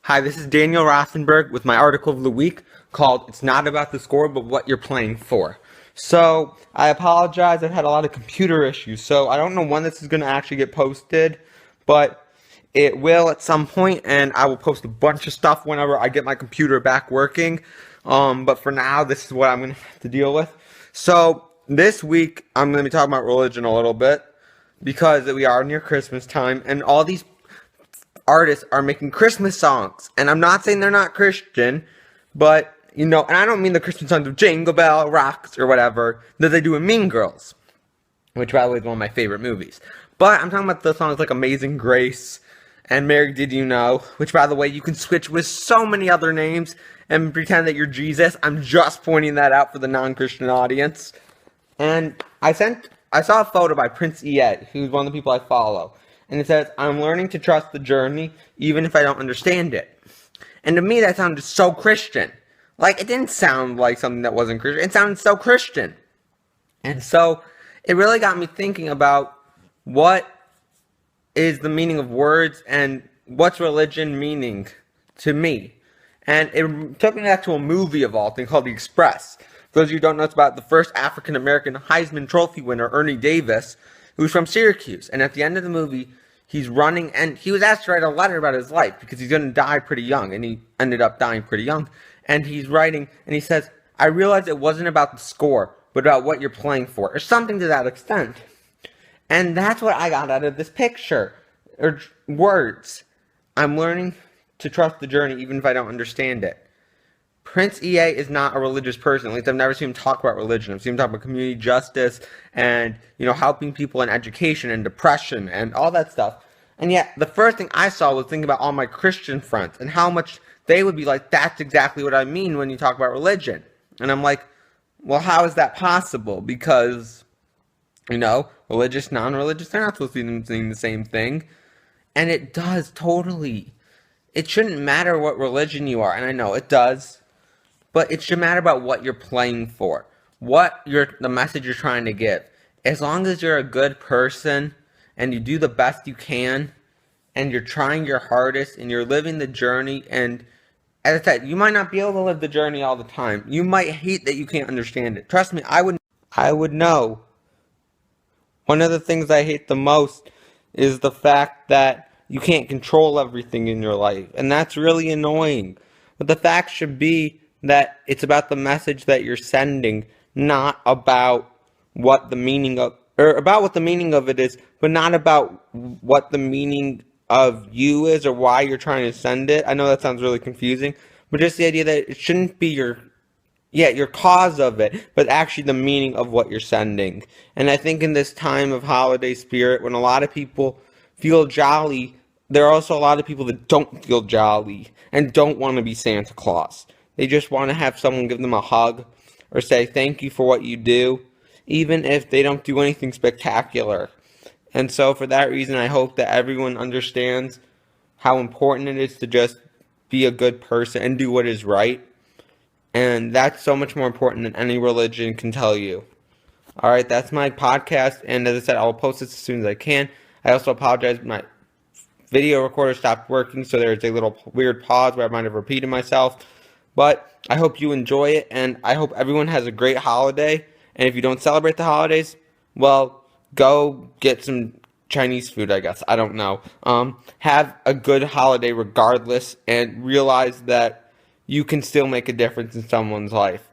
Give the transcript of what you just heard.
Hi, this is Daniel Rosenberg with my article of the week called It's Not About the Score, but What You're Playing For. So, I apologize, I've had a lot of computer issues, so I don't know when this is going to actually get posted, but it will at some point, and I will post a bunch of stuff whenever I get my computer back working. But for now, this is what I'm going to have to deal with. So, this week, I'm going to be talking about religion a little bit, because we are near Christmas time, and all these artists are making Christmas songs. And I'm not saying they're not Christian, but, and I don't mean the Christmas songs of Jingle Bell Rocks or whatever that they do in Mean Girls, which, by the way, is one of my favorite movies. But I'm talking about the songs like Amazing Grace and Mary Did You Know, which, by the way, you can switch with so many other names and pretend that you're Jesus. I'm just pointing that out for the non-Christian audience. And I saw a photo by Prince Ied, who's one of the people I follow. And it says, I'm learning to trust the journey, even if I don't understand it. And to me, that sounded so Christian. Like, it didn't sound like something that wasn't Christian. It sounded so Christian. And so, it really got me thinking about what is the meaning of words and what's religion meaning to me. And it took me back to a movie of all things called The Express. For those of you who don't know, it's about the first African-American Heisman Trophy winner, Ernie Davis, who's from Syracuse. And at the end of the movie, he's running, and he was asked to write a letter about his life because he's going to die pretty young, and he ended up dying pretty young. And he's writing, and he says, I realized it wasn't about the score, but about what you're playing for, or something to that extent. And that's what I got out of this picture, or words. I'm learning to trust the journey, even if I don't understand it. Prince EA is not a religious person. At least I've never seen him talk about religion. I've seen him talk about community justice and, helping people in education and depression and all that stuff. And yet, the first thing I saw was thinking about all my Christian friends and how much they would be like, that's exactly what I mean when you talk about religion. And I'm like, well, how is that possible? Because, religious, non-religious, they're not supposed to be saying the same thing. And it does, totally. It shouldn't matter what religion you are. And I know it does. But it should matter about what you're playing for, the message you're trying to give. As long as you're a good person and you do the best you can and you're trying your hardest and you're living the journey, and as I said, you might not be able to live the journey all the time. You might hate that you can't understand it. Trust me, I would know. One of the things I hate the most is the fact that you can't control everything in your life, and that's really annoying. But the fact should be that it's about the message that you're sending, not about what the meaning of, or about what the meaning of it is, but not about what the meaning of you is or why you're trying to send it. I know that sounds really confusing, but just the idea that it shouldn't be your cause of it, but actually the meaning of what you're sending. And I think in this time of holiday spirit, when a lot of people feel jolly, there are also a lot of people that don't feel jolly and don't want to be Santa Claus. They just want to have someone give them a hug or say thank you for what you do, even if they don't do anything spectacular. And so for that reason, I hope that everyone understands how important it is to just be a good person and do what is right. And that's so much more important than any religion can tell you. All right, that's my podcast. And as I said, I'll post this as soon as I can. I also apologize. My video recorder stopped working, so there's a little weird pause where I might have repeated myself. But I hope you enjoy it, and I hope everyone has a great holiday. And if you don't celebrate the holidays, well, go get some Chinese food, I guess. I don't know. Have a good holiday regardless, and realize that you can still make a difference in someone's life.